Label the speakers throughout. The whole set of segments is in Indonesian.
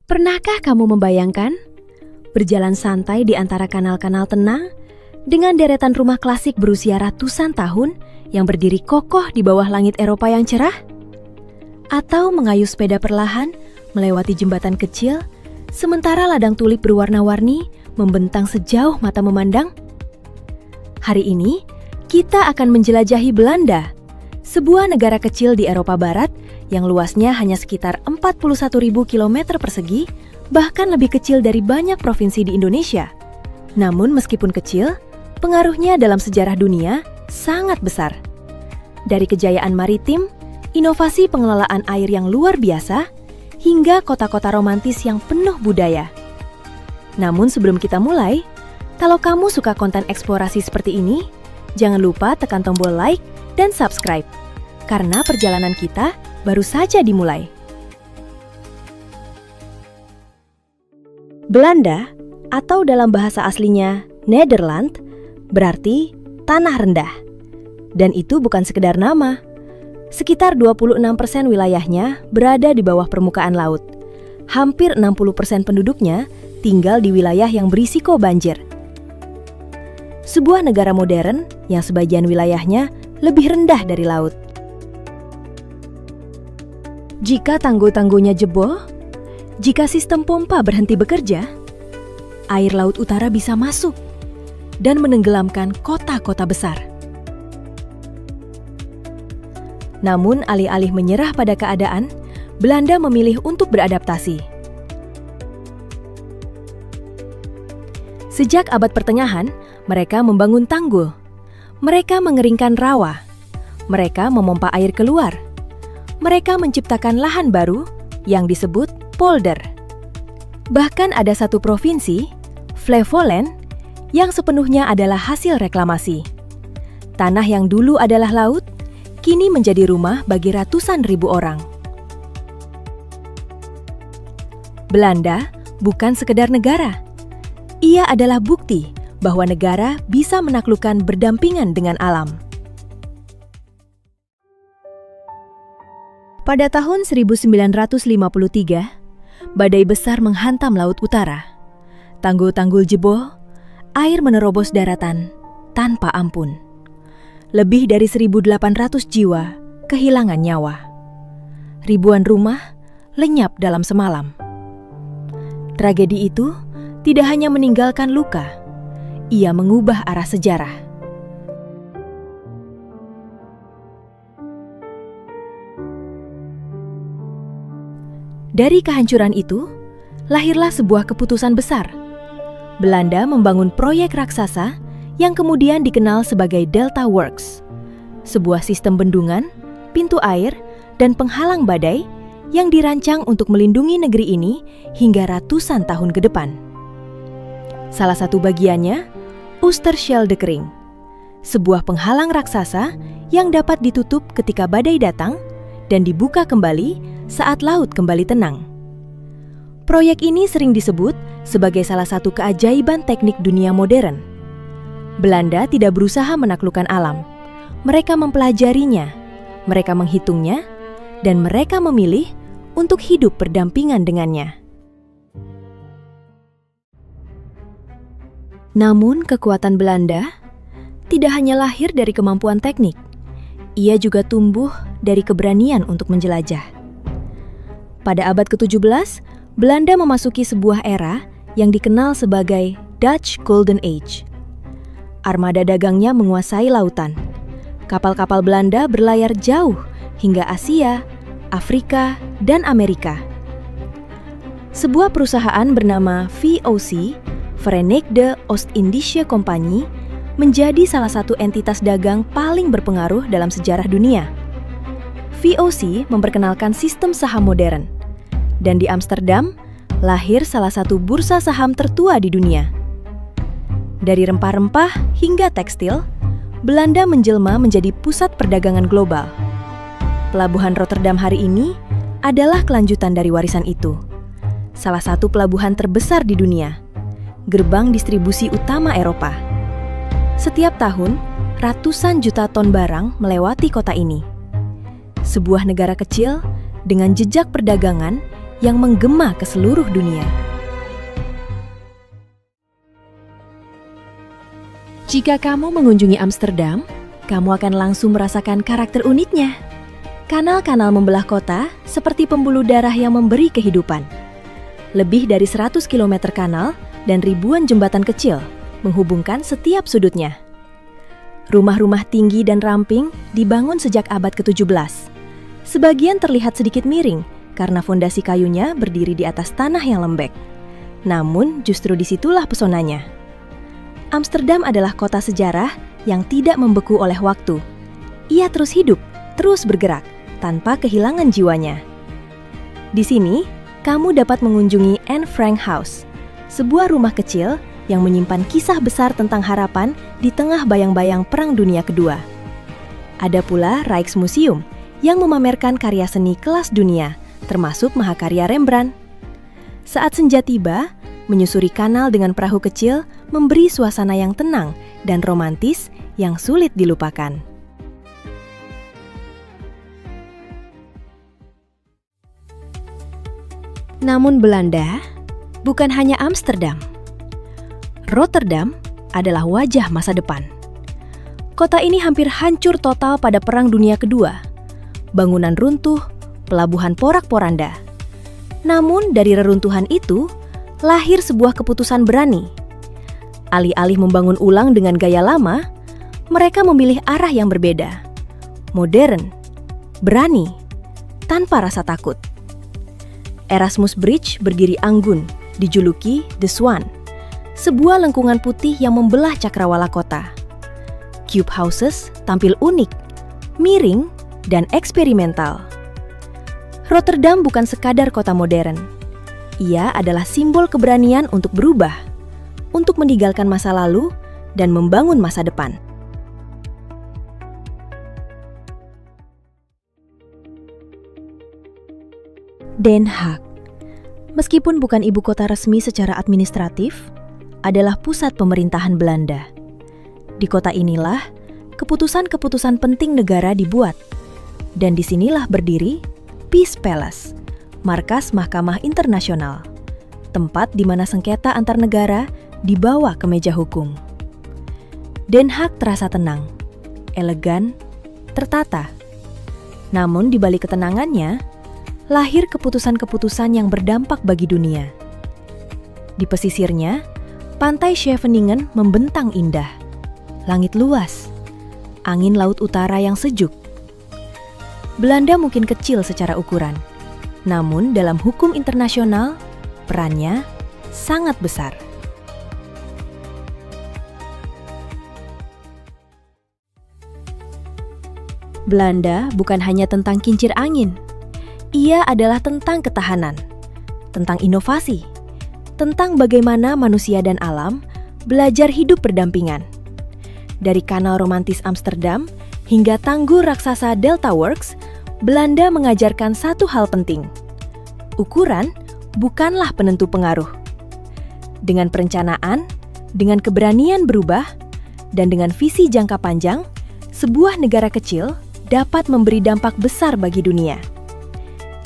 Speaker 1: Pernahkah kamu membayangkan berjalan santai di antara kanal-kanal tenang dengan deretan rumah klasik berusia ratusan tahun yang berdiri kokoh di bawah langit Eropa yang cerah? Atau mengayuh sepeda perlahan melewati jembatan kecil sementara ladang tulip berwarna-warni membentang sejauh mata memandang? Hari ini kita akan menjelajahi Belanda, sebuah negara kecil di Eropa Barat yang luasnya hanya sekitar 41.000 km persegi, bahkan lebih kecil dari banyak provinsi di Indonesia. Namun meskipun kecil, pengaruhnya dalam sejarah dunia sangat besar. Dari kejayaan maritim, inovasi pengelolaan air yang luar biasa, hingga kota-kota romantis yang penuh budaya. Namun sebelum kita mulai, kalau kamu suka konten eksplorasi seperti ini, jangan lupa tekan tombol like dan subscribe, karena perjalanan kita baru saja dimulai. Belanda, atau dalam bahasa aslinya Nederland, berarti tanah rendah. Dan itu bukan sekedar nama. Sekitar 26% wilayahnya berada di bawah permukaan laut. Hampir 60% penduduknya tinggal di wilayah yang berisiko banjir. Sebuah negara modern yang sebagian wilayahnya lebih rendah dari laut. Jika tanggul-tanggulnya jebol, jika sistem pompa berhenti bekerja, air laut utara bisa masuk dan menenggelamkan kota-kota besar. Namun alih-alih menyerah pada keadaan, Belanda memilih untuk beradaptasi. Sejak abad pertengahan, mereka membangun tanggul. Mereka mengeringkan rawa. Mereka memompa air keluar. Mereka menciptakan lahan baru yang disebut polder. Bahkan ada satu provinsi, Flevoland, yang sepenuhnya adalah hasil reklamasi. Tanah yang dulu adalah laut, kini menjadi rumah bagi ratusan ribu orang. Belanda bukan sekedar negara. Ia adalah bukti bahwa negara bisa menaklukkan berdampingan dengan alam. Pada tahun 1953, badai besar menghantam Laut Utara. Tanggul-tanggul jebol, air menerobos daratan tanpa ampun. Lebih dari 1.800 jiwa kehilangan nyawa. Ribuan rumah lenyap dalam semalam. Tragedi itu tidak hanya meninggalkan luka, ia mengubah arah sejarah. Dari kehancuran itu, lahirlah sebuah keputusan besar. Belanda membangun proyek raksasa yang kemudian dikenal sebagai Delta Works, sebuah sistem bendungan, pintu air, dan penghalang badai yang dirancang untuk melindungi negeri ini hingga ratusan tahun ke depan. Salah satu bagiannya, Oosterscheldekering, sebuah penghalang raksasa yang dapat ditutup ketika badai datang dan dibuka kembali saat laut kembali tenang. Proyek ini sering disebut sebagai salah satu keajaiban teknik dunia modern. Belanda tidak berusaha menaklukkan alam. Mereka mempelajarinya, mereka menghitungnya, dan mereka memilih untuk hidup berdampingan dengannya. Namun kekuatan Belanda tidak hanya lahir dari kemampuan teknik, ia juga tumbuh dari keberanian untuk menjelajah. Pada abad ke-17, Belanda memasuki sebuah era yang dikenal sebagai Dutch Golden Age. Armada dagangnya menguasai lautan. Kapal-kapal Belanda berlayar jauh hingga Asia, Afrika, dan Amerika. Sebuah perusahaan bernama VOC, Verenigde Oost-Indische Compagnie, menjadi salah satu entitas dagang paling berpengaruh dalam sejarah dunia. VOC memperkenalkan sistem saham modern, dan di Amsterdam lahir salah satu bursa saham tertua di dunia. Dari rempah-rempah hingga tekstil, Belanda menjelma menjadi pusat perdagangan global. Pelabuhan Rotterdam hari ini adalah kelanjutan dari warisan itu. Salah satu pelabuhan terbesar di dunia, gerbang distribusi utama Eropa. Setiap tahun, ratusan juta ton barang melewati kota ini. Sebuah negara kecil dengan jejak perdagangan yang menggema ke seluruh dunia. Jika kamu mengunjungi Amsterdam, kamu akan langsung merasakan karakter uniknya. Kanal-kanal membelah kota seperti pembuluh darah yang memberi kehidupan. Lebih dari 100 km kanal dan ribuan jembatan kecil menghubungkan setiap sudutnya. Rumah-rumah tinggi dan ramping dibangun sejak abad ke-17. Sebagian terlihat sedikit miring karena fondasi kayunya berdiri di atas tanah yang lembek. Namun justru disitulah pesonanya. Amsterdam adalah kota sejarah yang tidak membeku oleh waktu. Ia terus hidup, terus bergerak, tanpa kehilangan jiwanya. Di sini, kamu dapat mengunjungi Anne Frank House, sebuah rumah kecil yang menyimpan kisah besar tentang harapan di tengah bayang-bayang Perang Dunia Kedua. Ada pula Rijksmuseum yang memamerkan karya seni kelas dunia, termasuk mahakarya Rembrandt. Saat senja tiba, menyusuri kanal dengan perahu kecil memberi suasana yang tenang dan romantis yang sulit dilupakan. Namun Belanda bukan hanya Amsterdam. Rotterdam adalah wajah masa depan. Kota ini hampir hancur total pada Perang Dunia Kedua. Bangunan runtuh, pelabuhan porak-poranda. Namun dari reruntuhan itu, lahir sebuah keputusan berani. Alih-alih membangun ulang dengan gaya lama, mereka memilih arah yang berbeda. Modern, berani, tanpa rasa takut. Erasmus Bridge berdiri anggun, dijuluki The Swan, sebuah lengkungan putih yang membelah cakrawala kota. Cube houses tampil unik, miring, dan eksperimental. Rotterdam bukan sekadar kota modern. Ia adalah simbol keberanian untuk berubah, untuk meninggalkan masa lalu dan membangun masa depan. Den Haag, meskipun bukan ibu kota resmi secara administratif, adalah pusat pemerintahan Belanda. Di kota inilah keputusan-keputusan penting negara dibuat, dan disinilah berdiri Peace Palace, markas Mahkamah Internasional, tempat di mana sengketa antar negara dibawa ke meja hukum. Den Haag terasa tenang, elegan, tertata. Namun di balik ketenangannya, lahir keputusan-keputusan yang berdampak bagi dunia. Di pesisirnya, pantai Scheveningen membentang indah. Langit luas, angin laut utara yang sejuk. Belanda mungkin kecil secara ukuran, namun dalam hukum internasional, perannya sangat besar. Belanda bukan hanya tentang kincir angin. Ia adalah tentang ketahanan, tentang inovasi, tentang bagaimana manusia dan alam belajar hidup berdampingan. Dari kanal romantis Amsterdam hingga tanggul raksasa Delta Works, Belanda mengajarkan satu hal penting. Ukuran bukanlah penentu pengaruh. Dengan perencanaan, dengan keberanian berubah, dan dengan visi jangka panjang, sebuah negara kecil dapat memberi dampak besar bagi dunia.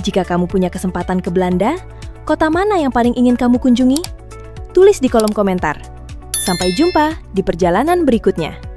Speaker 1: Jika kamu punya kesempatan ke Belanda, kota mana yang paling ingin kamu kunjungi? Tulis di kolom komentar. Sampai jumpa di perjalanan berikutnya.